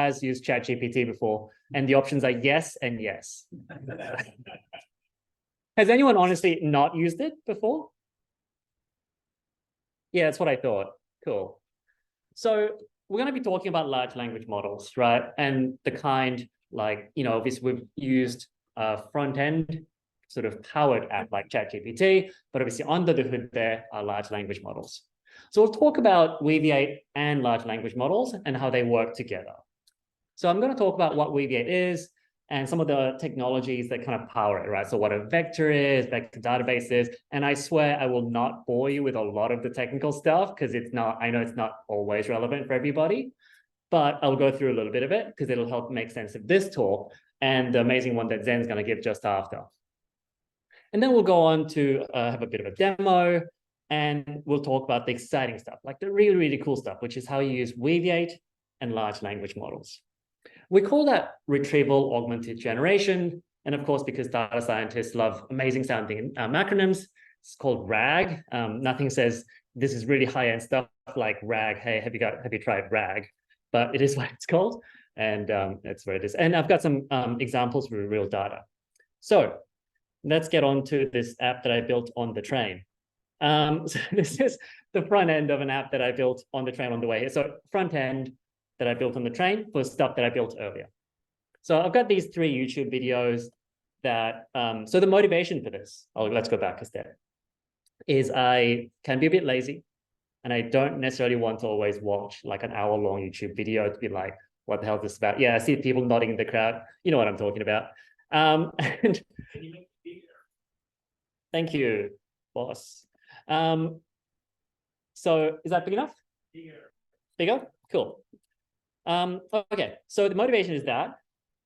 has used ChatGPT before? And the options are yes and yes. Has anyone honestly not used it before? Yeah, that's what I thought. Cool. So we're going to be talking about large language models, right? And the kind like, obviously we've used front end sort of powered app like ChatGPT, but obviously under the hood there are large language models. So we'll talk about Weaviate and large language models and how they work together. So I'm going to talk about what Weaviate is and some of the technologies that kind of power it, right? So what a vector is, vector databases, and I swear I will not bore you with a lot of the technical stuff because I know it's not always relevant for everybody, but I'll go through a little bit of it because it'll help make sense of this talk and the amazing one that Zain's going to give just after. And then we'll go on to have a bit of a demo, and we'll talk about the exciting stuff, like the really, really cool stuff, which is how you use Weaviate and large language models. We call that retrieval augmented generation. And of course, because data scientists love amazing sounding acronyms, it's called RAG. Nothing says this is really high-end stuff like RAG. Hey, have you tried RAG? But it is what it's called. And that's where it is. And I've got some examples with real data. So let's get on to this app that I built on the train. So this is the front end of an app that I built on the train on the way here. So front end that I built on the train for stuff that I built earlier. So I've got these 3 YouTube videos that, so the motivation for this, let's go back a step, is I can be a bit lazy and I don't necessarily want to always watch like an hour-long YouTube video to be like, what the hell is this about? Yeah, I see people nodding in the crowd. You know what I'm talking about. And thank you, boss. So is that big enough? Bigger? Cool. Okay, so the motivation is that,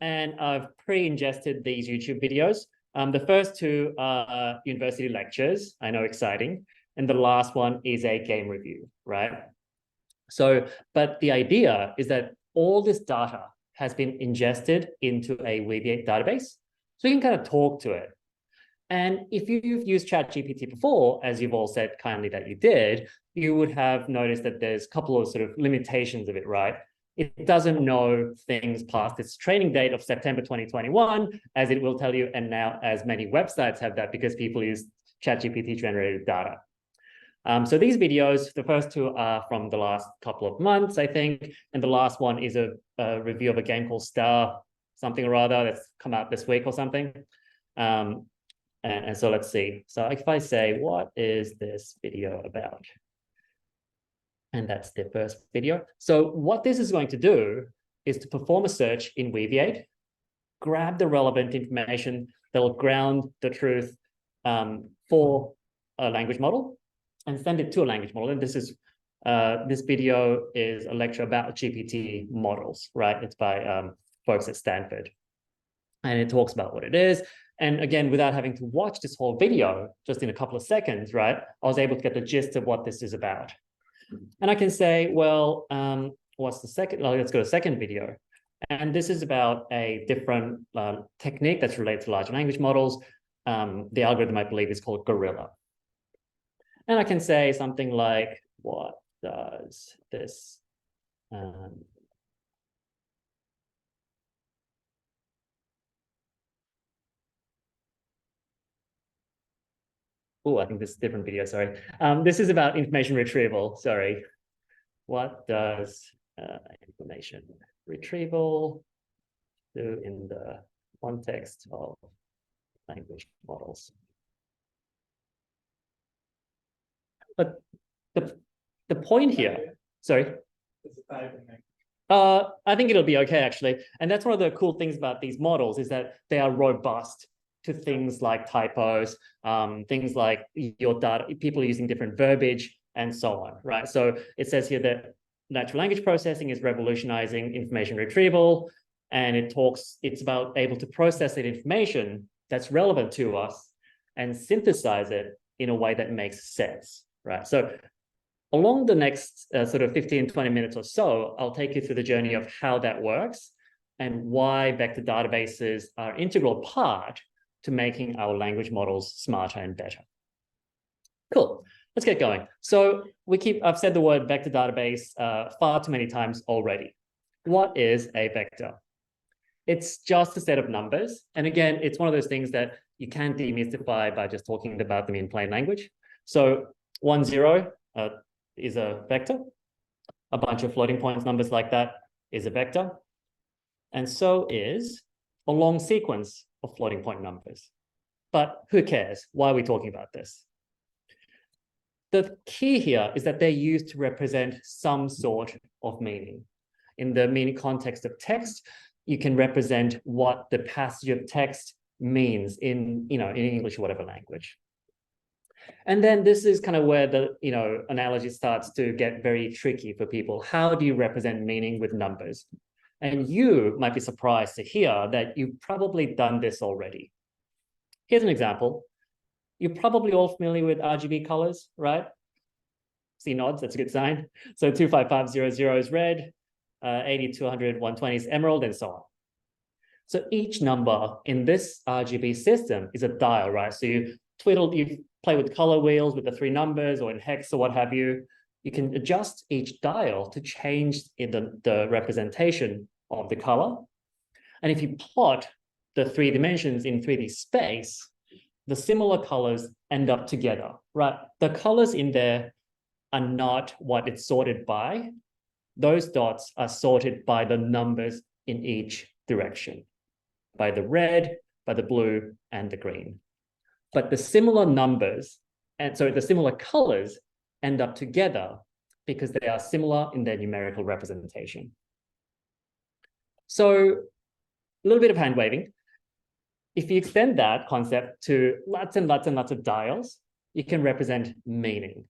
and I've pre-ingested these YouTube videos. The first 2 are university lectures, I know, exciting, and the last one is a game review, right? So, but the idea is that all this data has been ingested into a Weaviate database, so you can kind of talk to it. And if you've used ChatGPT before, as you've all said kindly that you did, you would have noticed that there's a couple of sort of limitations of it, right? It doesn't know things past its training date of September 2021, as it will tell you, and now as many websites have that because people use ChatGPT generated data. So these videos, the first 2 are from the last couple of months, I think, and the last one is a review of a game called Star something or other that's come out this week or something. And so let's see. So if I say, what is this video about? And that's the first video. So what this is going to do is to perform a search in Weaviate, grab the relevant information that will ground the truth for a language model and send it to a language model. And this video is a lecture about GPT models, right? It's by folks at Stanford. And it talks about what it is. And again, without having to watch this whole video, just in a couple of seconds, right? I was able to get the gist of what this is about. And I can say, well, what's the second? Oh, let's go to the second video. And this is about a different technique that's related to large language models. The algorithm, I believe, is called Gorilla. And I can say something like, what does this oh, I think this is a different video, sorry. This is about information retrieval, sorry. What does information retrieval do in the context of language models? But the point here, sorry. I think it'll be okay, actually. And that's one of the cool things about these models is that they are robust to things like typos, things like your data, people using different verbiage, and so on, right? So it says here that natural language processing is revolutionizing information retrieval, and it's about able to process that information that's relevant to us and synthesize it in a way that makes sense, right? So along the next sort of 15, 20 minutes or so, I'll take you through the journey of how that works and why vector databases are an integral part to making our language models smarter and better. Cool, let's get going. So I've said the word vector database far too many times already. what is a vector? It's just a set of numbers. And again, it's one of those things that you can demystify by just talking about them in plain language. So 1, 0 is a vector. A bunch of floating points numbers like that is a vector. And so is a long sequence of floating point numbers. But who cares? Why are we talking about this? The key here is that they're used to represent some sort of meaning. In the meaning context of text, you can represent what the passage of text means in English or whatever language. And then this is kind of where the analogy starts to get very tricky for people. How do you represent meaning with numbers? And you might be surprised to hear that you've probably done this already. Here's an example. You're probably all familiar with RGB colors, right? See nods, that's a good sign. So 25500 is red, 80, 200, 120 is emerald, and so on. So each number in this RGB system is a dial, right? So you play with color wheels with the 3 numbers or in hex or what have you. You can adjust each dial to change the representation of the color. And if you plot the 3 dimensions in 3D space, the similar colors end up together, right? The colors in there are not what it's sorted by. Those dots are sorted by the numbers in each direction, by the red, by the blue, and the green. But the similar numbers, and so the similar colors end up together because they are similar in their numerical representation. So a little bit of hand waving. If you extend that concept to lots and lots and lots of dials, you can represent meaning.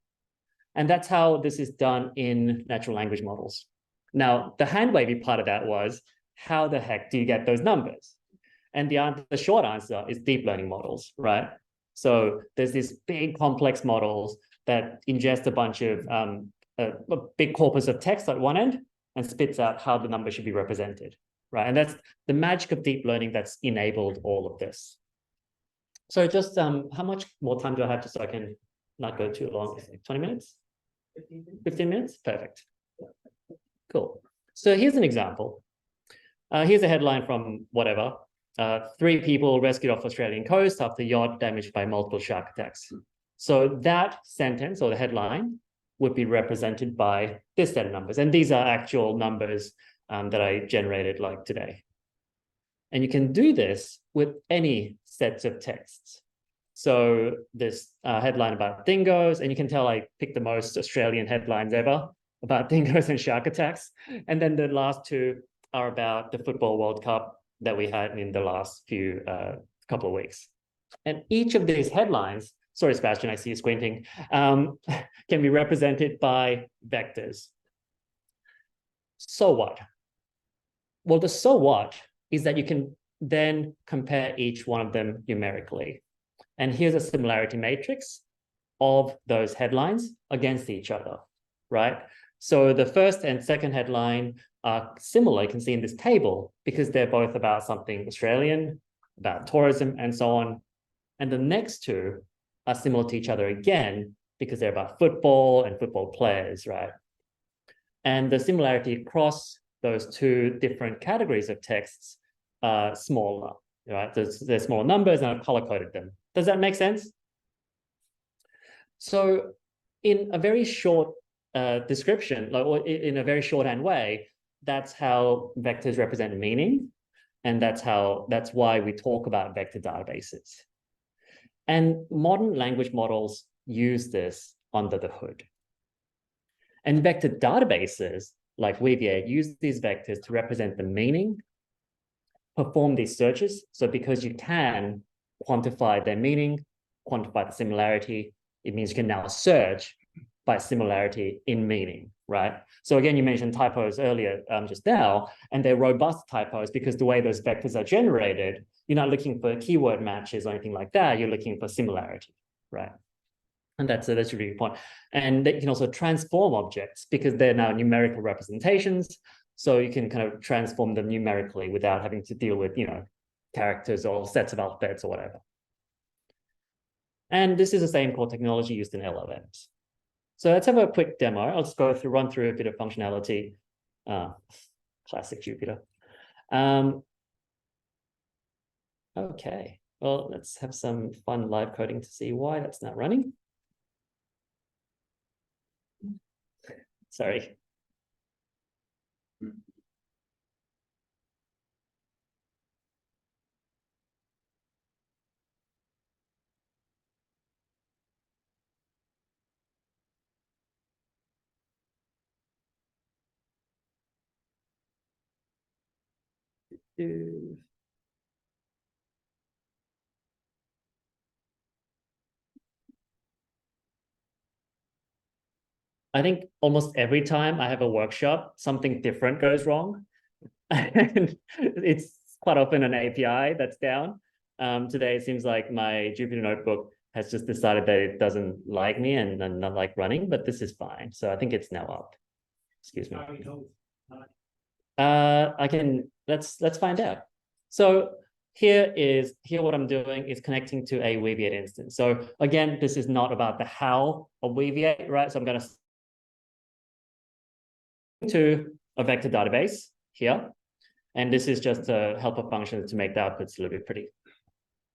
And that's how this is done in natural language models. Now, the hand wavy part of that was, how the heck do you get those numbers? And the short answer is deep learning models, right? So there's these big complex models that ingest a bunch of a big corpus of text at one end and spits out how the number should be represented, right? And that's the magic of deep learning that's enabled all of this. So just how much more time do I have just so I can not go too long? 20 minutes? 15 minutes? Perfect. Cool. So here's an example. Here's a headline from whatever. 3 people rescued off Australian coast after yacht damaged by multiple shark attacks. So that sentence or the headline would be represented by this set of numbers. And these are actual numbers that I generated like today. And you can do this with any sets of texts. So this headline about dingoes, and you can tell I picked the most Australian headlines ever about dingoes and shark attacks. And then the last 2 are about the Football World Cup that we had in the last few couple of weeks. And each of these headlines, sorry, Sebastian, I see you squinting, can be represented by vectors. So what? Well, the so what is that you can then compare each one of them numerically. And here's a similarity matrix of those headlines against each other, right? So the first and second headline are similar, you can see in this table, because they're both about something Australian, about tourism, and so on. And the next 2 are similar to each other again, because they're about football and football players, right? And the similarity across those 2 different categories of texts are smaller, right? They're smaller numbers, and I've color-coded them. Does that make sense? So in a very short description, or in a very shorthand way, that's how vectors represent meaning. And that's why we talk about vector databases. And modern language models use this under the hood. And vector databases, like Weaviate, use these vectors to represent the meaning, perform these searches. So because you can quantify their meaning, quantify the similarity, it means you can now search by similarity in meaning, right? So again, you mentioned typos earlier just now, and they're robust typos because the way those vectors are generated, you're not looking for keyword matches or anything like that. You're looking for similarity, right? And that's a really good point. And they can also transform objects because they're now numerical representations. So you can kind of transform them numerically without having to deal with, characters or sets of alphabets or whatever. And this is the same core technology used in LLMs. So let's have a quick demo. I'll just run through a bit of functionality. Classic Jupyter. Okay, well, let's have some fun live coding to see why that's not running. Sorry. I think almost every time I have a workshop, something different goes wrong. And it's quite often an API that's down. Today, it seems like my Jupyter Notebook has just decided that it doesn't like me and not like running, but this is fine. So I think it's now up. Excuse me. Let's find out. So here what I'm doing is connecting to a Weaviate instance. So again, this is not about the how of Weaviate, right? So I'm going to a vector database here. And this is just a helper function to make the outputs a little bit pretty.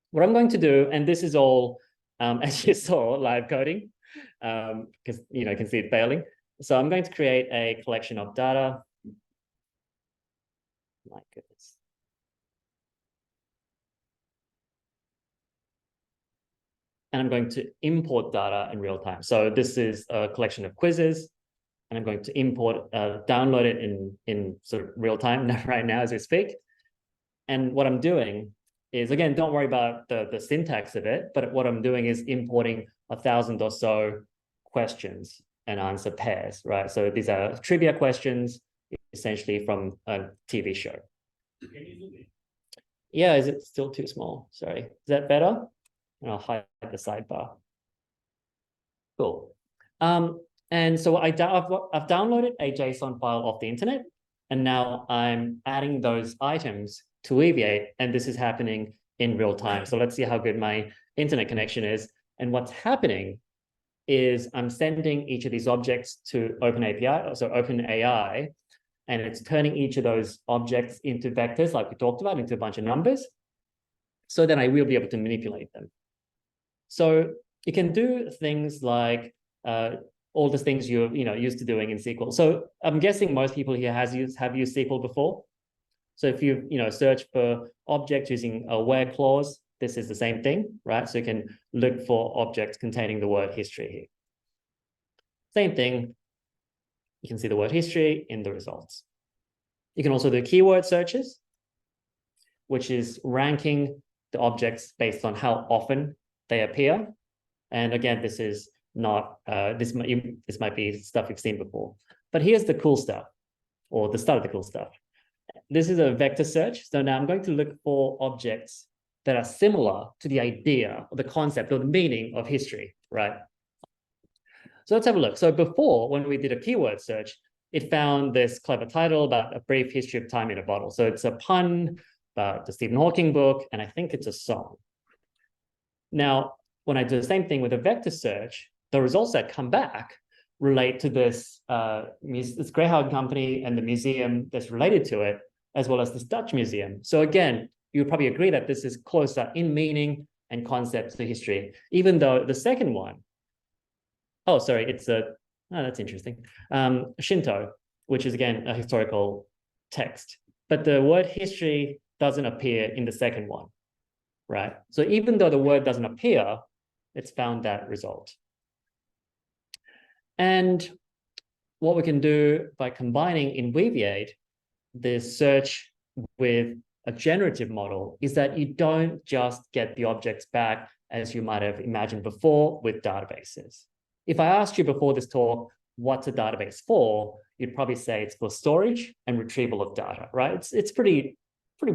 What I'm going to do, and this is all, as you saw, live coding, because you can see it failing. So I'm going to create a collection of data. My goodness. And I'm going to import data in real time. So this is a collection of quizzes, and I'm going to download it in sort of real time right now as we speak. And what I'm doing is, again, don't worry about the syntax of it, but what I'm doing is importing 1,000 or so questions and answer pairs, right? So these are trivia questions, essentially from a TV show. Can you zoom in? Yeah, is it still too small? Sorry. Is that better? And I'll hide the sidebar. Cool. And so I've downloaded a JSON file off the internet, and now I'm adding those items to Weaviate, and this is happening in real time. So let's see how good my internet connection is. And what's happening is I'm sending each of these objects to OpenAPI, so OpenAI, and it's turning each of those objects into vectors, like we talked about, into a bunch of numbers, so then I will be able to manipulate them. So you can do things like all the things you're used to doing in SQL. So I'm guessing most people here have used SQL before. So if you search for objects using a where clause, this is the same thing, right? So you can look for objects containing the word history here. Same thing. You can see the word history in the results. You can also do keyword searches, which is ranking the objects based on how often they appear. And again, this is not, this might be stuff you've seen before. But here's the cool stuff, or the start of the cool stuff. This is a vector search. So now I'm going to look for objects that are similar to the idea or the concept or the meaning of history, right? So let's have a look. So before, when we did a keyword search, it found this clever title about a brief history of time in a bottle. So it's a pun about the Stephen Hawking book, and I think it's a song. Now, when I do the same thing with a vector search, the results that come back relate to this Greyhound company and the museum that's related to it, as well as this Dutch museum. So again, you probably agree that this is closer in meaning and concept to history, even though the second one, oh, sorry, it's that's interesting. Shinto, which is again a historical text, but the word history doesn't appear in the second one, right? So even though the word doesn't appear, it's found that result. And what we can do by combining in Weaviate the search with a generative model is that you don't just get the objects back as you might have imagined before with databases. If I asked you before this talk, what's a database for, you'd probably say it's for storage and retrieval of data, right? It's pretty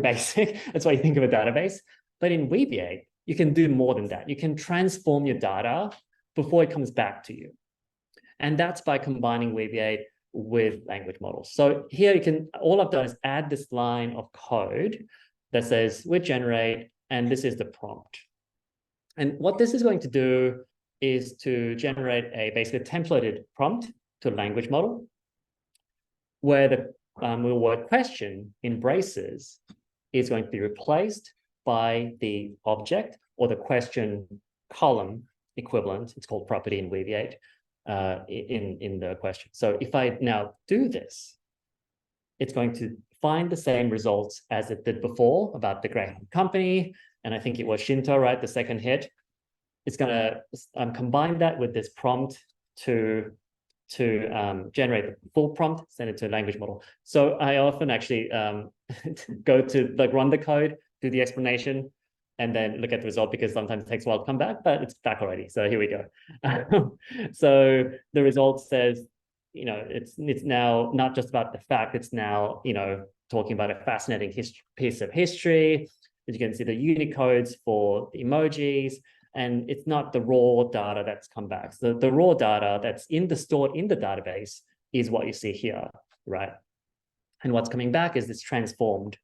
basic. That's why you think of a database. But in Weaviate, you can do more than that. You can transform your data before it comes back to you. And that's by combining Weaviate with language models. So here all I've done is add this line of code that says with generate, and this is the prompt. And what this is going to do is to generate basically a templated prompt to a language model, where the the word question in braces is going to be replaced by the object or the question column equivalent. It's called property in Weaviate in the question. So if I now do this, it's going to find the same results as it did before about the Greyhound company. And I think it was Shinto, right? The second hit. It's going to combine that with this prompt to generate the full prompt, send it to a language model. So I often actually go to like run the code, do the explanation, and then look at the result, because sometimes it takes a while to come back, but it's back already. So here we go. So the result says, it's now not just about the fact, it's now, talking about a fascinating piece of history. As you can see, the Unicodes for the emojis, and it's not the raw data that's come back. So the raw data that's stored in the database is what you see here, right? And what's coming back is this transformed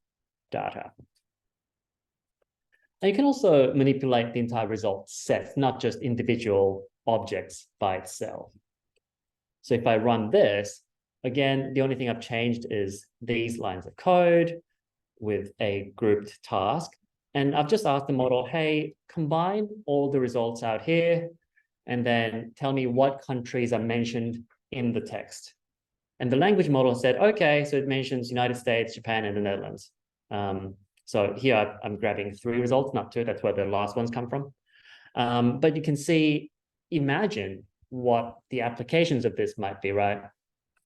data. And you can also manipulate the entire result set, not just individual objects by itself. So if I run this, again, the only thing I've changed is these lines of code with a grouped task. And I've just asked the model, hey, combine all the results out here, and then tell me what countries are mentioned in the text. And the language model said, okay, so it mentions United States, Japan, and the Netherlands. So here I'm grabbing 3 results, not 2. That's where the last ones come from. But you can see, imagine what the applications of this might be, right?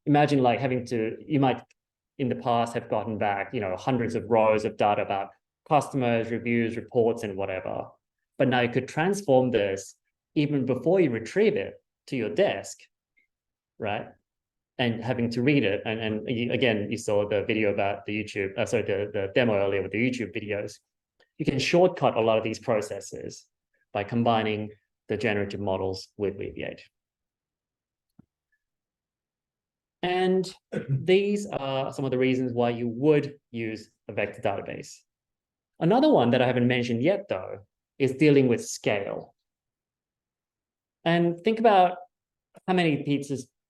Imagine like you might in the past have gotten back, hundreds of rows of data about customers, reviews, reports, and whatever. But now you could transform this even before you retrieve it to your desk, right? And having to read it. And again, you saw the video about the YouTube, the demo earlier with the YouTube videos. You can shortcut a lot of these processes by combining the generative models with Weaviate. And these are some of the reasons why you would use a vector database. Another one that I haven't mentioned yet, though, is dealing with scale. And think about how many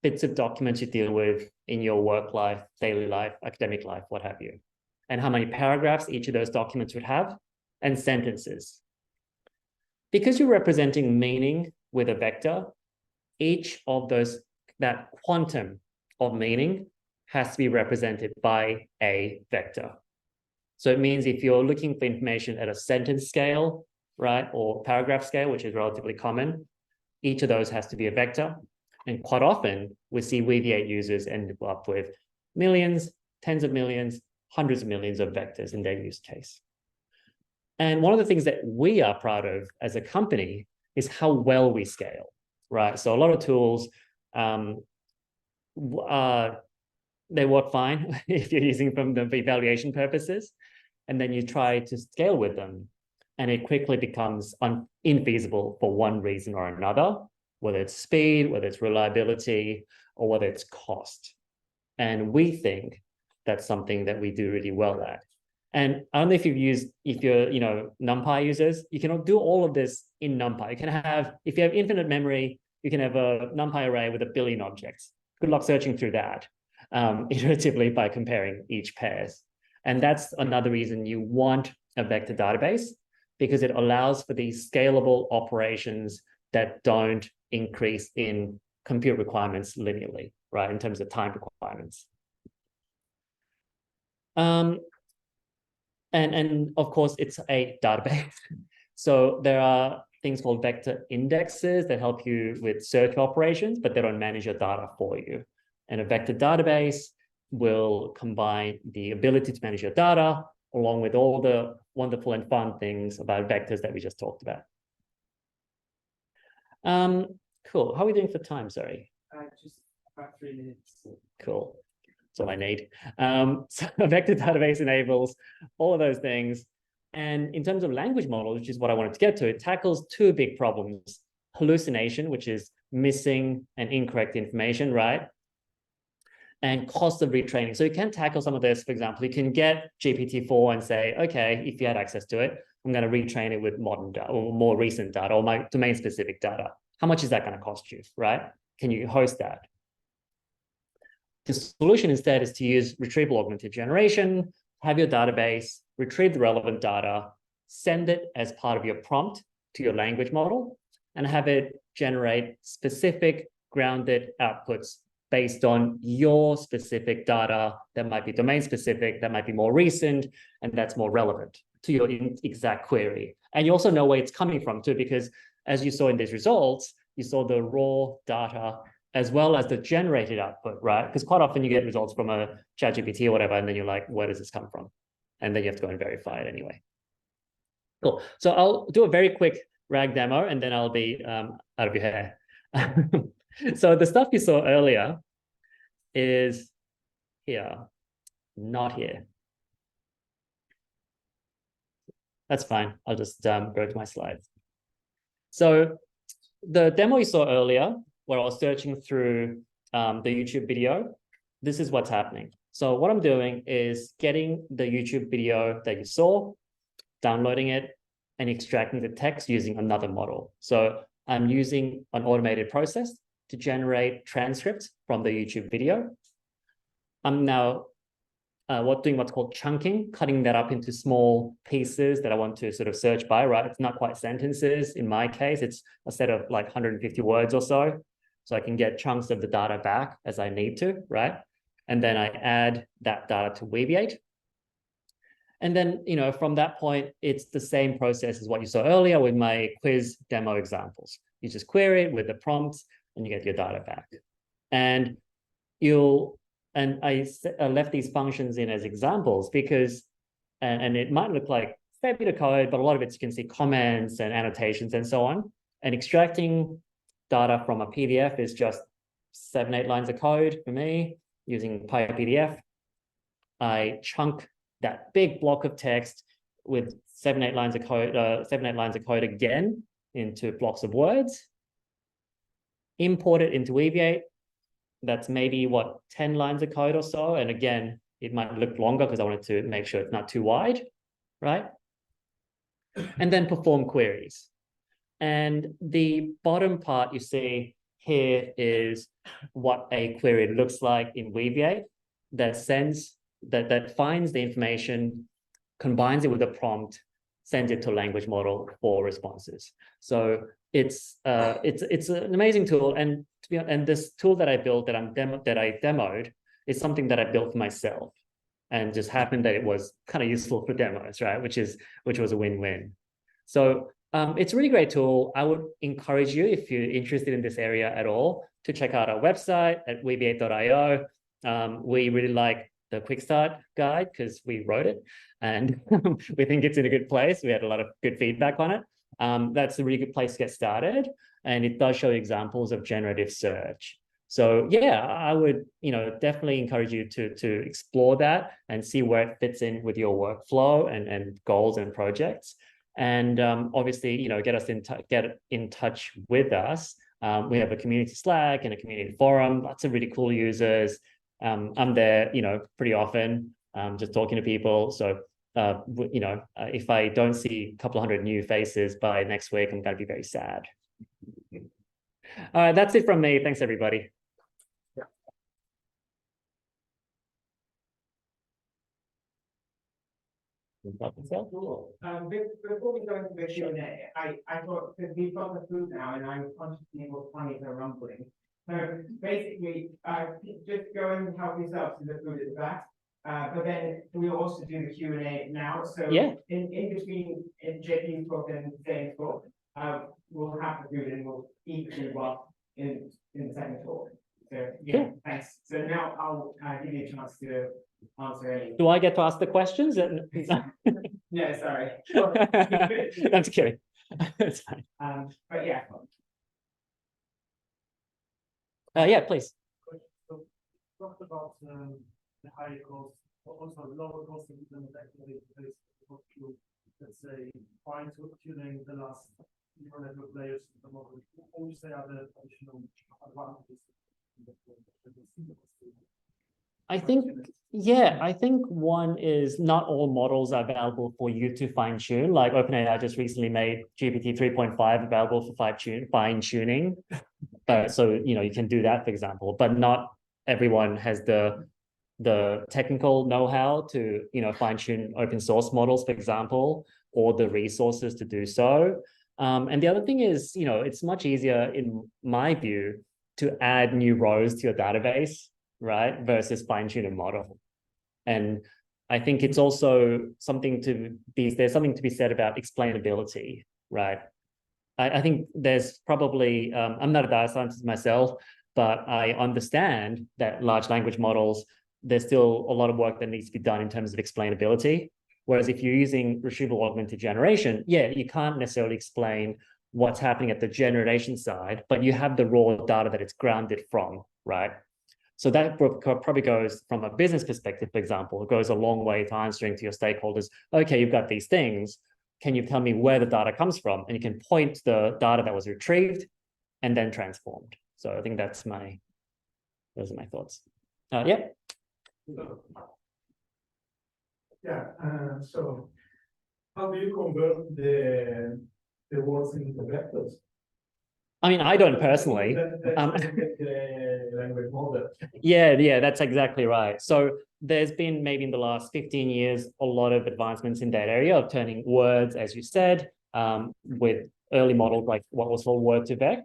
bits of documents you deal with in your work life, daily life, academic life, what have you, and how many paragraphs each of those documents would have, and sentences. Because you're representing meaning with a vector, each of that quantum of meaning has to be represented by a vector. So it means if you're looking for information at a sentence scale, right, or paragraph scale, which is relatively common, each of those has to be a vector. And quite often, we see Weaviate users end up with millions, tens of millions, hundreds of millions of vectors in their use case. And one of the things that we are proud of as a company is how well we scale, right? So a lot of tools, they work fine if you're using them for evaluation purposes, and then you try to scale with them, and it quickly becomes infeasible for one reason or another, whether it's speed, whether it's reliability, or whether it's cost. And we think that's something that we do really well at. And I don't know if you're NumPy users, you can do all of this in NumPy. If you have infinite memory, you can have a NumPy array with 1 billion objects. Good luck searching through that iteratively by comparing each pairs. And that's another reason you want a vector database, because it allows for these scalable operations that don't increase in compute requirements linearly, right, in terms of time requirements. And of course, it's a database. So there are things called vector indexes that help you with search operations, but they don't manage your data for you. And a vector database will combine the ability to manage your data along with all the wonderful and fun things about vectors that we just talked about. Cool. How are we doing for time? Sorry. Just about 3 minutes. Cool. That's all I need. So a vector database enables all of those things. And in terms of language models, which is what I wanted to get to, it tackles 2 big problems: hallucination, which is missing and incorrect information, right? And cost of retraining. So you can tackle some of this. For example, you can get GPT-4 and say, okay, if you had access to it, I'm going to retrain it with modern data or more recent data or my domain-specific data. How much is that going to cost you, right? Can you host that? the solution instead is to use retrieval augmented generation, have your database, retrieve the relevant data, send it as part of your prompt to your language model, and have it generate specific grounded outputs based on your specific data that might be domain specific, that might be more recent, and that's more relevant to your exact query. And you also know where it's coming from too, because as you saw in these results, you saw the raw data as well as the generated output, right? Because quite often you get results from a ChatGPT or whatever, and then you're like, where does this come from? And then you have to go and verify it anyway. Cool. So I'll do a very quick RAG demo, and then I'll be out of your hair. So the stuff you saw earlier is here, not here. That's fine. I'll just go to my slides. So the demo you saw earlier, where I was searching through the YouTube video, this is what's happening. So what I'm doing is getting the YouTube video that you saw, downloading it, and extracting the text using another model. So I'm using an automated process to generate transcripts from the YouTube video. I'm now doing what's called chunking, cutting that up into small pieces that I want to sort of search by, right? It's not quite sentences. In my case, it's a set of like 150 words or so. So I can get chunks of the data back as I need to, right? And then I add that data to Weaviate. And then, from that point, it's the same process as what you saw earlier with my quiz demo examples. You just query it with the prompts and you get your data back. And I left these functions in as examples because, and it might look like a fair bit of code, but a lot of it you can see comments and annotations and so on. And extracting data from a PDF is just 7-8 lines of code for me using PyPDF. I chunk that big block of text with 7-8 lines of code, again into blocks of words, import it into Weaviate. That's maybe 10 lines of code or so. And again, it might look longer because I wanted to make sure it's not too wide, right? And then perform queries. And the bottom part you see here is what a query looks like in Weaviate that finds the information, combines it with a prompt, sends it to a language model for responses. So it's an amazing tool, and this tool that I built that I demoed is something that I built for myself, and just happened that it was kind of useful for demos, right? Which was a win-win. So it's a really great tool. I would encourage you, if you're interested in this area at all, to check out our website at weaviate.io. We really like the quick start guide because we wrote it and we think it's in a good place. We had a lot of good feedback on it. That's a really good place to get started. And it does show examples of generative search. So yeah, I would, definitely encourage you to explore that and see where it fits in with your workflow and goals and projects. And obviously, get in touch with us. We have a community Slack and a community forum, lots of really cool users. I'm there, pretty often, just talking to people. So, if I don't see a couple of hundred new faces by next week, I'm going to be very sad. All right, that's it from me. Thanks, everybody. Cool. Before we go into the Q&A, I thought, because we've got the food now, and I'm consciously able to find it rumbling. So basically, just go and help yourself to the food at the back. But then we'll also do the Q&A now. So yeah, in between JP's talk and Zain's talk, we'll have the food and we'll eat food while in the second talk. So yeah, thanks. So now I'll give you a chance to answer any. Do I get to ask the questions? No, sorry. I'm just kidding. It's fine. But yeah. Yeah, please. So, talked about the higher cost, also lower cost than actually what you, let's say, fine tuning the last neural network layers of the model. What would you say are the additional advantages? I think one is not all models are available for you to fine tune. Like OpenAI just recently made GPT 3.5 available for fine tuning. So, you can do that, for example, but not everyone has the technical know-how to, fine-tune open source models, for example, or the resources to do so. And the other thing is, it's much easier, in my view, to add new rows to your database, right, versus fine-tune a model. And I think it's also there's something to be said about explainability, right? I think there's probably, I'm not a data scientist myself, but I understand that large language models, there's still a lot of work that needs to be done in terms of explainability. Whereas if you're using retrieval augmented generation, yeah, you can't necessarily explain what's happening at the generation side, but you have the raw data that it's grounded from, right? So that probably goes from a business perspective, for example, it goes a long way to answering to your stakeholders, okay, you've got these things, can you tell me where the data comes from? And you can point to the data that was retrieved and then transformed. So I think those are my thoughts. Yeah. Yeah, so how do you convert the words into vectors? I mean, I don't personally. The language model. Yeah, that's exactly right. So there's been, maybe in the last 15 years, a lot of advancements in that area of turning words, as you said, with early models like what was called word2vec.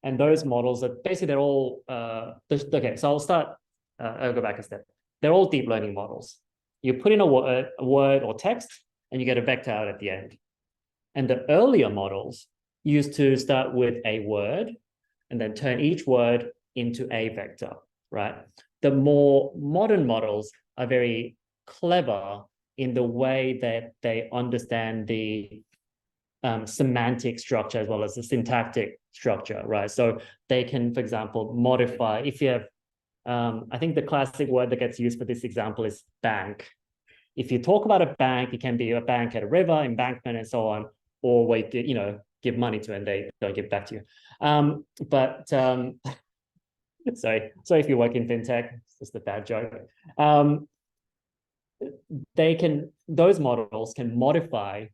And those models are basically, they're all, okay, so I'll go back a step. They're all deep learning models. You put in a word or text and you get a vector out at the end. And the earlier models used to start with a word and then turn each word into a vector, right? The more modern models are very clever in the way that they understand the semantic structure as well as the syntactic structure, right? So they can, for example, modify, if you have, I think the classic word that gets used for this example is bank. If you talk about a bank, it can be a bank at a river, embankment, and so on, or wait, give money to and they don't give back to you. Sorry if you work in fintech, it's just a bad joke. Those models can modify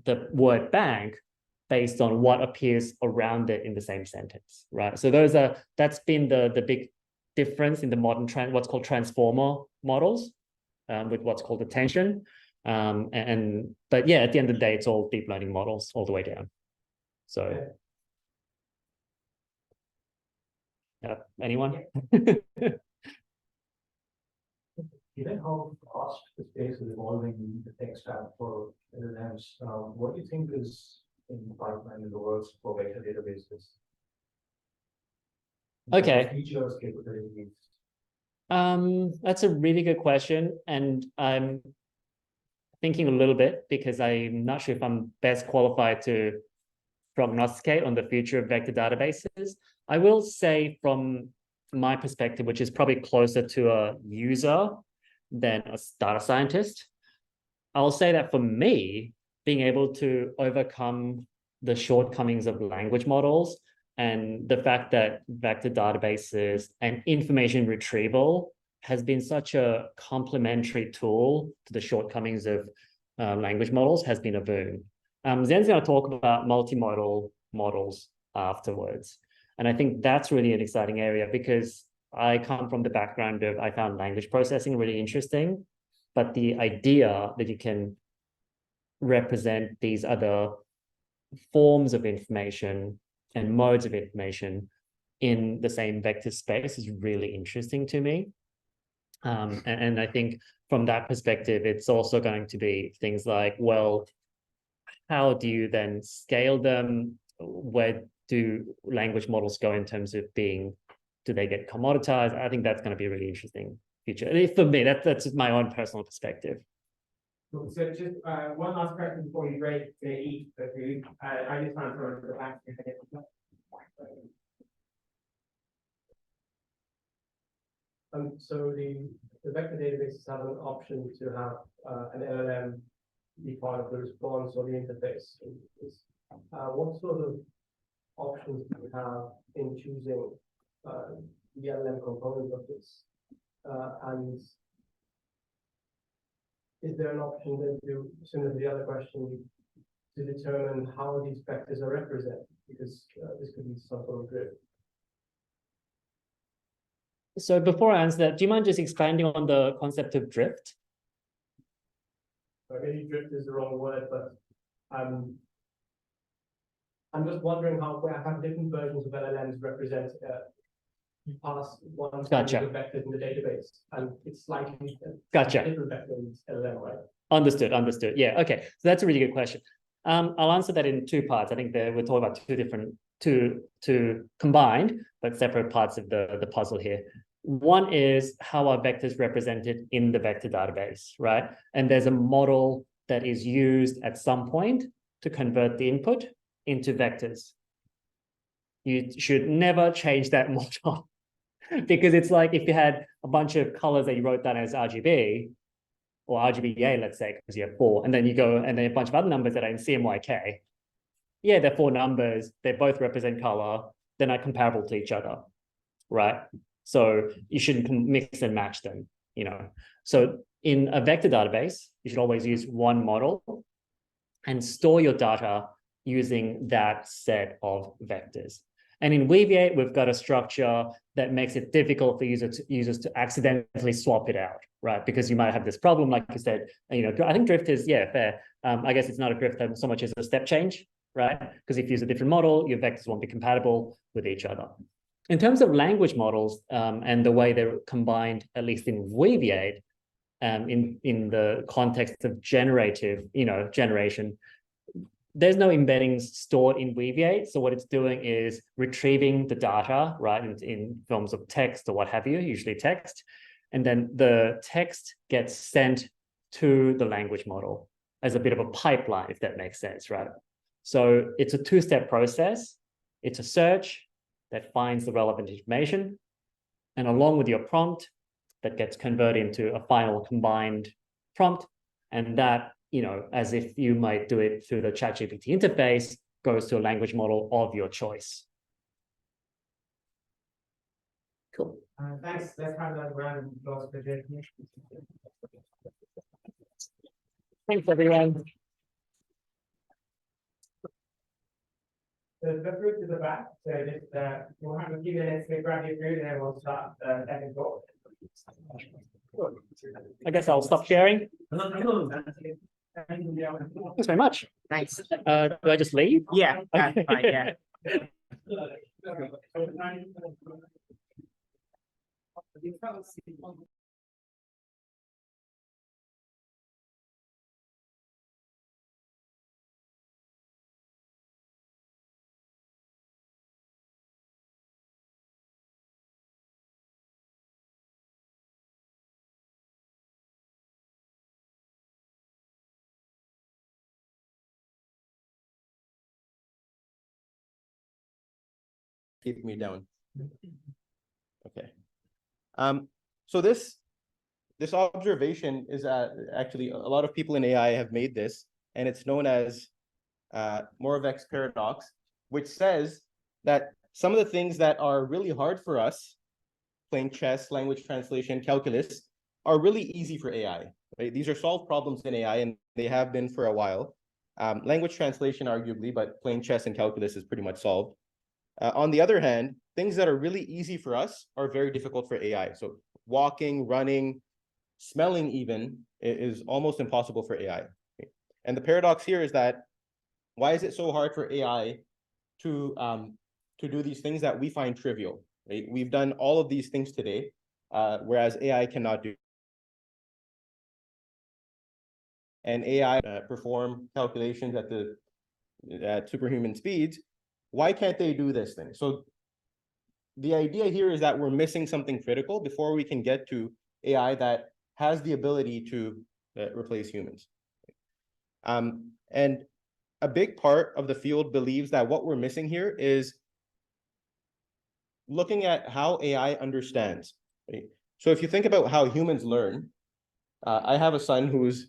the word bank based on what appears around it in the same sentence, right? So that's been the big difference in the modern what's called transformer models, with what's called attention. But yeah, at the end of the day, it's all deep learning models all the way down. So anyone? Given how fast the space is evolving in the tech stack for LLMs, what do you think is in the pipeline in the works for vector databases? Okay. Features, capabilities. That's a really good question, and I'm thinking a little bit because I'm not sure if I'm best qualified to prognosticate on the future of vector databases. I will say from my perspective, which is probably closer to a user than a data scientist, I'll say that for me, being able to overcome the shortcomings of language models and the fact that vector databases and information retrieval has been such a complementary tool to the shortcomings of language models has been a boon. Zain's going to talk about multimodal models afterwards. And I think that's really an exciting area because I come from the background of, I found language processing really interesting, but the idea that you can represent these other forms of information and modes of information in the same vector space is really interesting to me. And I think from that perspective, it's also going to be things like, well, how do you then scale them? Where do language models go in terms of do they get commoditized? I think that's going to be a really interesting future. For me, that's my own personal perspective. So just one last question before you rate each of the food. I just want to throw it to the back. So the vector databases have an option to have an LLM be part of the response or the interface. What sort of options do you have in choosing the LLM component of this? And is there an option then to, similar to the other question, to determine how these vectors are represented? Because this could be some sort of grid. So before I answer that, do you mind just expanding on the concept of drift? Maybe drift is the wrong word, but I'm just wondering how I have different versions of LLMs represent. You pass one Gotcha. kind of vector in the database, and it's slightly Gotcha. different vector in LLM, right? Understood. Understood. Yeah. Okay. So that's a really good question. I'll answer that in two parts. I think that we're talking about two combined but separate parts of the puzzle here. One is how are vectors represented in the vector database, right? And there's a model that is used at some point to convert the input into vectors. You should never change that model because it's like if you had a bunch of colors that you wrote down as RGB or RGBA, let's say, because you have 4, and then you go and then a bunch of other numbers that are in CMYK. Yeah, they're 4 numbers. They both represent color. They're not comparable to each other, right? So you shouldn't mix and match them, you know. So in a vector database, you should always use one model and store your data using that set of vectors. And in Weaviate, we've got a structure that makes it difficult for users to accidentally swap it out, right? Because you might have this problem, like you said, you know, I think drift is, yeah, fair. I guess it's not a drift so much as a step change, right? Because if you use a different model, your vectors won't be compatible with each other. In terms of language models and the way they're combined, at least in Weaviate, in the context of generative, you know, generation, there's no embeddings stored in Weaviate. So what it's doing is retrieving the data, right, in forms of text or what have you, usually text. And then the text gets sent to the language model as a bit of a pipeline, if that makes sense, right? So it's a 2-step process. It's a search that finds the relevant information, and along with your prompt, that gets converted into a final combined prompt. And that, you know, as if you might do it through the ChatGPT interface, goes to a language model of your choice. Cool. Thanks. Let's have that round of applause for Jake. Thanks, everyone. The fruit to the back. So just we'll have a few minutes to grab your food and then we'll start the second talk. I guess I'll stop sharing. Thanks very much. Thanks. Do I just leave? Yeah, that's Okay. fine, yeah. Keep me down. Okay. So this observation is actually a lot of people in AI have made this, and it's known as Moravec's paradox, which says that some of the things that are really hard for us, playing chess, language translation, calculus, are really easy for AI. Right? These are solved problems in AI, and they have been for a while. Language translation, arguably, but playing chess and calculus is pretty much solved. On the other hand, things that are really easy for us are very difficult for AI. So walking, running, smelling even is almost impossible for AI. And the paradox here is that why is it so hard for AI to do these things that we find trivial? Right? We've done all of these things today, whereas AI cannot do. And AI perform calculations at superhuman speeds. Why can't they do this thing? So the idea here is that we're missing something critical before we can get to AI that has the ability to replace humans. And a big part of the field believes that what we're missing here is looking at how AI understands. Right? So if you think about how humans learn, I have a son who's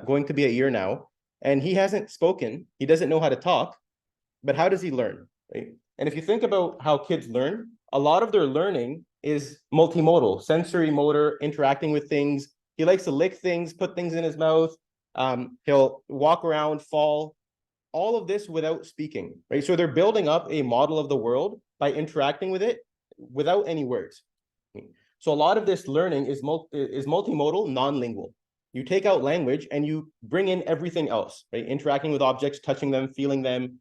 going to be a year now, and he hasn't spoken. He doesn't know how to talk, but how does he learn? Right? And if you think about how kids learn, a lot of their learning is multimodal, sensory, motor, interacting with things. He likes to lick things, put things in his mouth. He'll walk around, fall, all of this without speaking, right? So they're building up a model of the world by interacting with it without any words. So a lot of this learning is multimodal, non-lingual. You take out language and you bring in everything else, right? Interacting with objects, touching them, feeling them.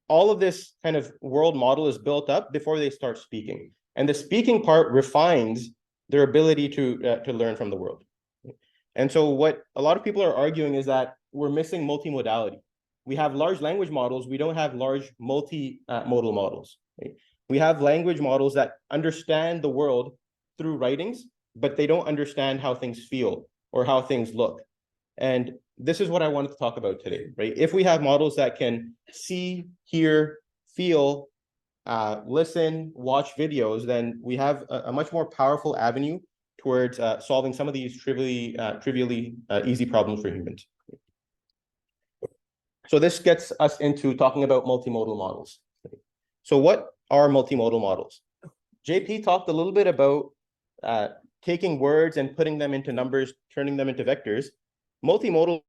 All of this kind of world model is built up before they start speaking. And the speaking part refines their ability to learn from the world. And so what a lot of people are arguing is that we're missing multimodality. We have large language models. We don't have large multimodal models. Right? We have language models that understand the world through writings, but they don't understand how things feel or how things look. And this is what I wanted to talk about today, right? If we have models that can see, hear, feel, listen, watch videos, then we have a much more powerful avenue towards solving some of these trivially easy problems for humans. So this gets us into talking about multimodal models. So what are multimodal models? JP talked a little bit about taking words and putting them into numbers, turning them into vectors. Multimodal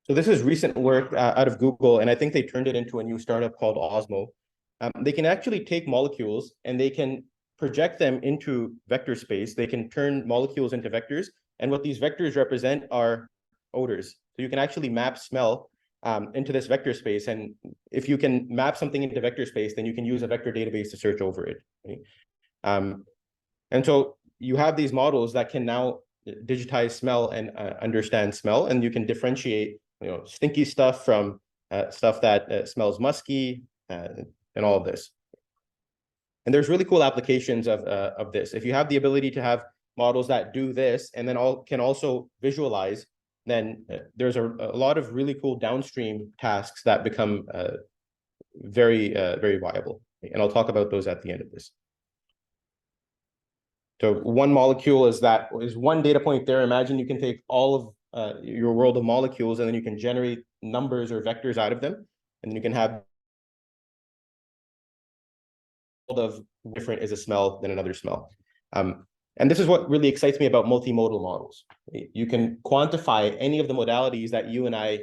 So this is recent work out of Google, and I think they turned it into a new startup called Osmo. They can actually take molecules and they can project them into vector space. They can turn molecules into vectors, and what these vectors represent are odors. So you can actually map smell into this vector space, and if you can map something into vector space, then you can use a vector database to search over it. Right? And so you have these models that can now digitize smell and understand smell, and you can differentiate stinky stuff from stuff that smells musky and all of this. And there's really cool applications of this. If you have the ability to have models that do this and then can also visualize, then there's a lot of really cool downstream tasks that become very viable. And I'll talk about those at the end of this. So one molecule is one data point there. Imagine you can take all of your world of molecules and then you can generate numbers or vectors out of them. And then you can have of different is a smell than another smell. And this is what really excites me about multimodal models. You can quantify any of the modalities that you and I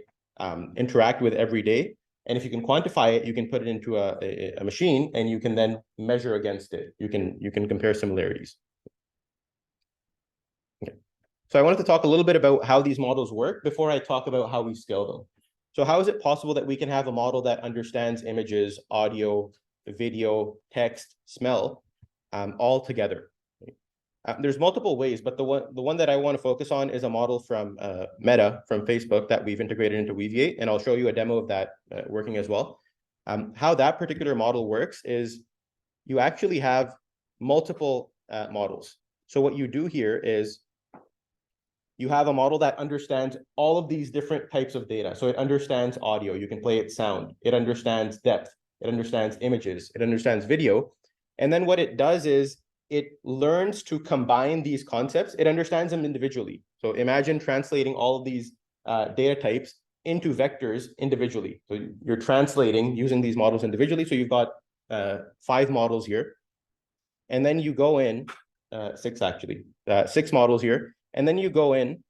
interact with every day. And if you can quantify it, you can put it into a machine and you can then measure against it. You can compare similarities. Okay. So I wanted to talk a little bit about how these models work before I talk about how we scale them. So how is it possible that we can have a model that understands images, audio, video, text, smell, all together? There's multiple ways, but the one that I want to focus on is a model from Meta, from Facebook, that we've integrated into Weaviate, and I'll show you a demo of that working as well. How that particular model works is you actually have multiple models. So what you do here is you have a model that understands all of these different types of data. So it understands audio, you can play it sound, it understands depth, it understands images, it understands video. And then what it does is it learns to combine these concepts. It understands them individually. So imagine translating all of these data types into vectors individually. So you're translating using these models individually. So you've got 5 models here. And then you go in, 6 actually, 6 models here. And then you go in,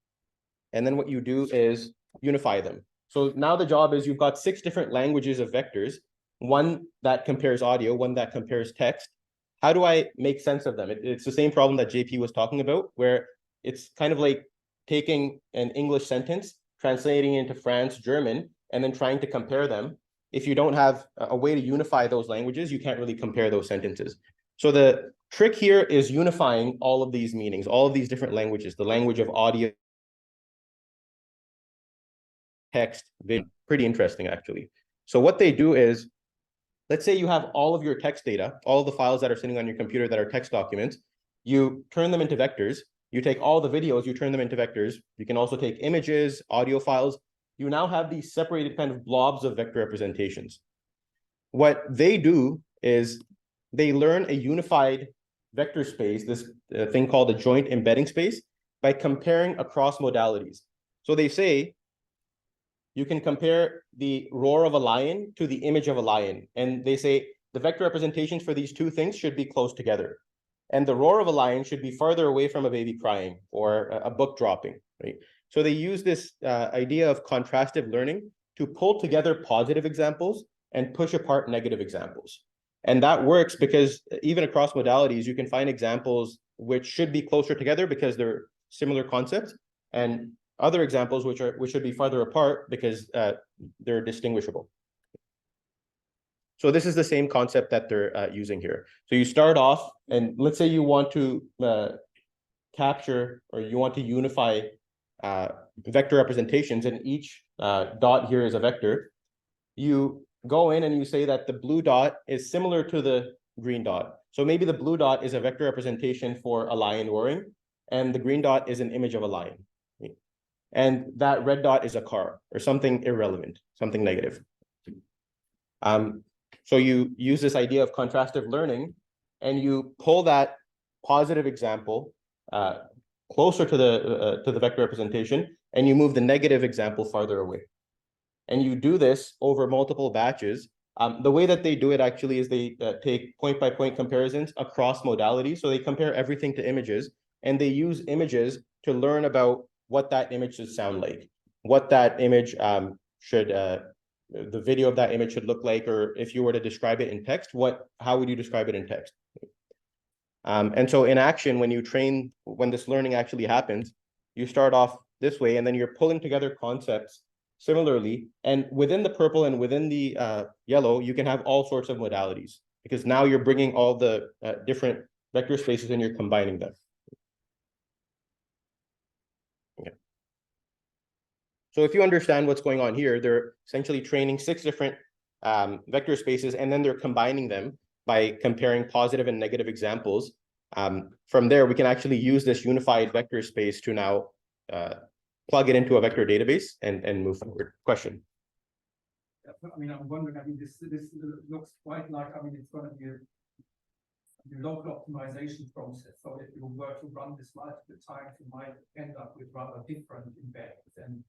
and then what you do is unify them. So now the job is you've got 6 different languages of vectors, one that compares audio, one that compares text. How do I make sense of them? It's the same problem that JP was talking about, where it's kind of like taking an English sentence, translating it into France, German, and then trying to compare them. If you don't have a way to unify those languages, you can't really compare those sentences. So the trick here is unifying all of these meanings, all of these different languages, the language of audio, text, video. Pretty interesting, actually. So what they do is, let's say you have all of your text data, all of the files that are sitting on your computer that are text documents, you turn them into vectors. You take all the videos, you turn them into vectors. You can also take images, audio files. You now have these separated kind of blobs of vector representations. What they do is they learn a unified vector space, this thing called a joint embedding space, by comparing across modalities. So they say you can compare the roar of a lion to the image of a lion. And they say the vector representations for these two things should be close together. And the roar of a lion should be farther away from a baby crying or a book dropping, right? So they use this idea of contrastive learning to pull together positive examples and push apart negative examples. And that works because even across modalities, you can find examples which should be closer together because they're similar concepts, and other examples which should be farther apart because they're distinguishable. So this is the same concept that they're using here. So you start off, and let's say you want to capture or you want to unify vector representations, and each dot here is a vector. You go in and you say that the blue dot is similar to the green dot. So maybe the blue dot is a vector representation for a lion roaring, and the green dot is an image of a lion. And that red dot is a car or something irrelevant, something negative. So you use this idea of contrastive learning, and you pull that positive example closer to the vector representation, and you move the negative example farther away. And you do this over multiple batches. The way that they do it actually is they take point-by-point comparisons across modalities. So they compare everything to images, and they use images to learn about what that image should sound like, what that image the video of that image should look like, or if you were to describe it in text, how would you describe it in text? And so in action, when this learning actually happens, you start off this way, and then you're pulling together concepts similarly. And within the purple and within the yellow, you can have all sorts of modalities, because now you're bringing all the different vector spaces and you're combining them. So if you understand what's going on here, they're essentially training 6 different vector spaces, and then they're combining them by comparing positive and negative examples. From there, we can actually use this unified vector space to now plug it into a vector database and move forward. Question? I mean, I'm wondering, I mean, this looks quite like, I mean, it's going to be a local optimization process. So if you were to run this multiple times, you might end up with rather different embeddings. And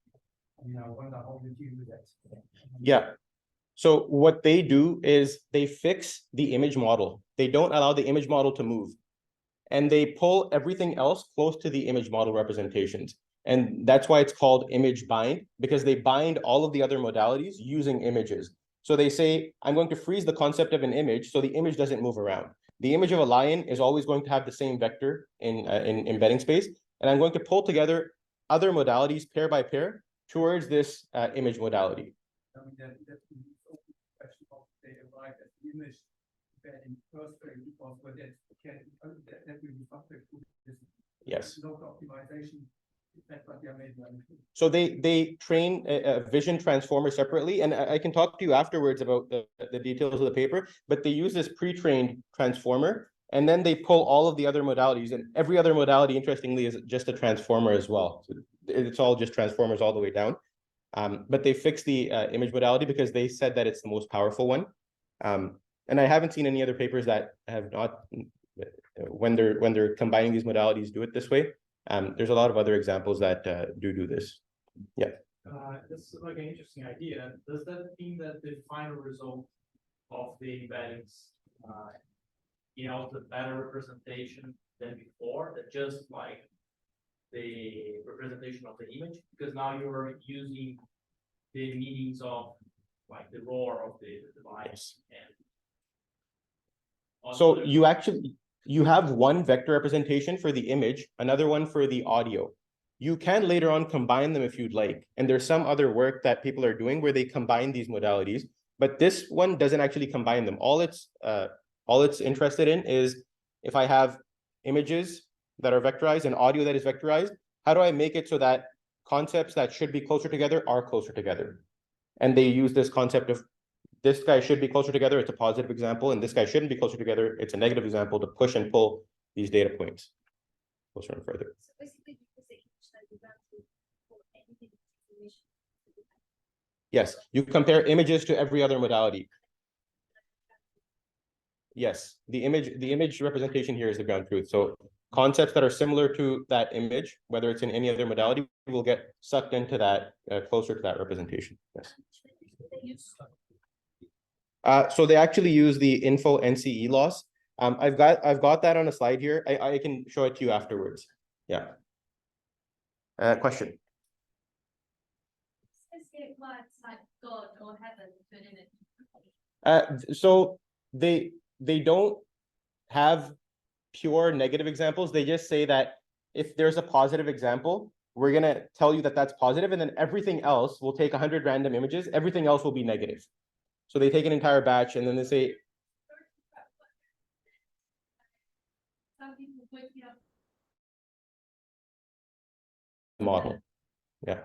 I mean, I wonder how you deal with that. Yeah. So what they do is they fix the image model. They don't allow the image model to move. And they pull everything else close to the image model representations. And that's why it's called image bind, because they bind all of the other modalities using images. So they say, I'm going to freeze the concept of an image so the image doesn't move around. The image of a lion is always going to have the same vector in embedding space. And I'm going to pull together other modalities pair by pair towards this image modality. I mean, that's the question of they arrive at the image embedding first place, because when that will be subject to this local optimization. So they train a vision transformer separately, and I can talk to you afterwards about the details of the paper, but they use this pre-trained transformer, and then they pull all of the other modalities, and every other modality, interestingly, is just a transformer as well. So it's all just transformers all the way down. But they fix the image modality because they said that it's the most powerful one. And I haven't seen any other papers that have not, when they're combining these modalities, do it this way. There's a lot of other examples that do this. Yeah. This is like an interesting idea. Does that mean that the final result of the embeddings the better representation than before, that just like the representation of the image? Because now you're using the meanings of like the roar of the device. And so you have one vector representation for the image, another one for the audio. You can later on combine them if you'd like. And there's some other work that people are doing where they combine these modalities, but this one doesn't actually combine them. All it's interested in is if I have images that are vectorized and audio that is vectorized, how do I make it so that concepts that should be closer together are closer together? And they use this concept of this guy should be closer together, it's a positive example, and this guy shouldn't be closer together, it's a negative example, to push and pull these data points closer and further. So basically, because the image that you got to for anything information. Yes, you compare images to every other modality. Yes, the image representation here is the ground truth. So concepts that are similar to that image, whether it's in any other modality, will get sucked into that, closer to that representation. Yes. So they actually use the info NCE loss. I've got that on a slide here. I can show it to you afterwards. Yeah. Question. Like God or heaven to an image. So they don't have pure negative examples. They just say that if there's a positive example, we're gonna tell you that that's positive, and then everything else, we'll take 100 random images. Everything else will be negative. So they take an entire batch and then they say, model. Yeah.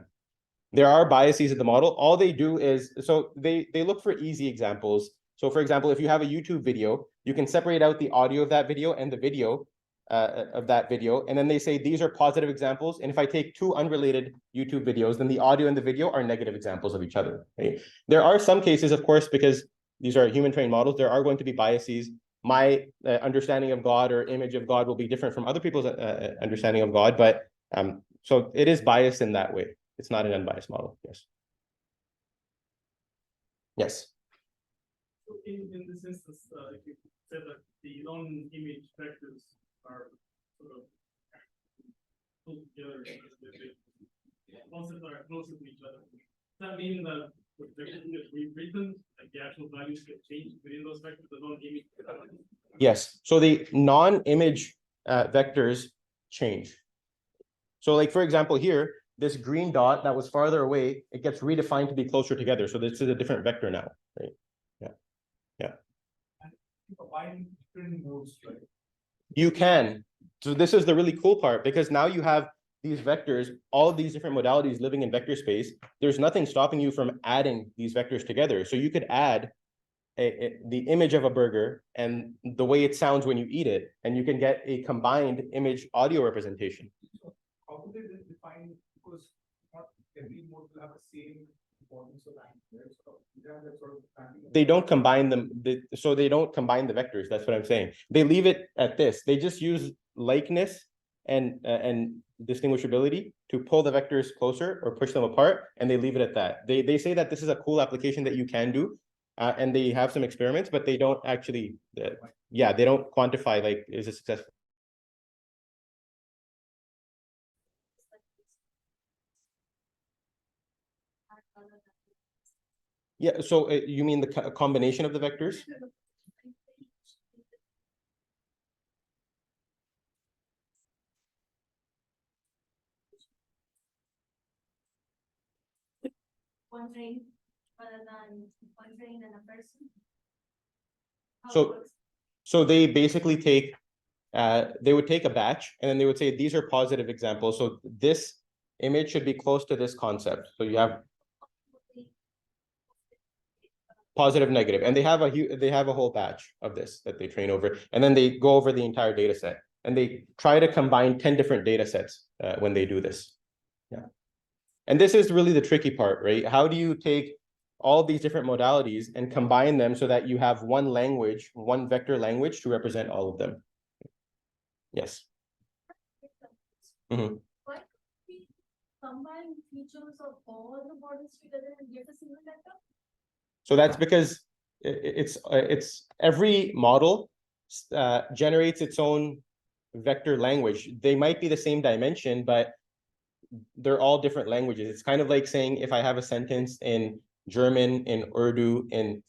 There are biases in the model. All they do is, so they look for easy examples. So for example, if you have a YouTube video, you can separate out the audio of that video and the video of that video. And then they say, these are positive examples. And if I take two unrelated YouTube videos, then the audio and the video are negative examples of each other. Right? There are some cases, of course, because these are human trained models, there are going to be biases. My understanding of God or image of God will be different from other people's understanding of God. But so it is biased in that way. It's not an unbiased model. Yes. Yes. So in this instance, if you said that the non-image vectors are sort of pulled together, concepts are closer to each other, does that mean that the vectors get rewritten, like the actual values get changed within those vectors, the non-image? Yes. So the non-image vectors change. So like, for example, here, this green dot that was farther away, it gets redefined to be closer together. So this is a different vector now, right? Yeah. Yeah. Combining different modes, right? You can. So this is the really cool part, because now you have these vectors, all of these different modalities living in vector space. There's nothing stopping you from adding these vectors together. So you could add the image of a burger and the way it sounds when you eat it, and you can get a combined image audio representation. How do they define, because not every mode will have the same importance of language, so you have that sort of they don't combine them, so they don't combine the vectors. That's what I'm saying. They leave it at this. They just use likeness and distinguishability to pull the vectors closer or push them apart, and they leave it at that. They say that this is a cool application that you can do, and they have some experiments, but they don't actually, yeah, they don't quantify like is it successful. Yeah, so you mean the combination of the vectors? One train rather than one train and a person. So they basically take, they would take a batch and then they would say, these are positive examples. So this image should be close to this concept. So you have positive, negative, and they have a whole batch of this that they train over, and then they go over the entire data set and they try to combine 10 different data sets when they do this. Yeah. And this is really the tricky part, right? How do you take all these different modalities and combine them so that you have one language, one vector language to represent all of them? Yes. Mm-hmm. Why can't we combine features of all the models together and get a single vector? So that's because it's every model generates its own vector language. They might be the same dimension, but they're all different languages. It's kind of like saying if I have a sentence in German, in Urdu, in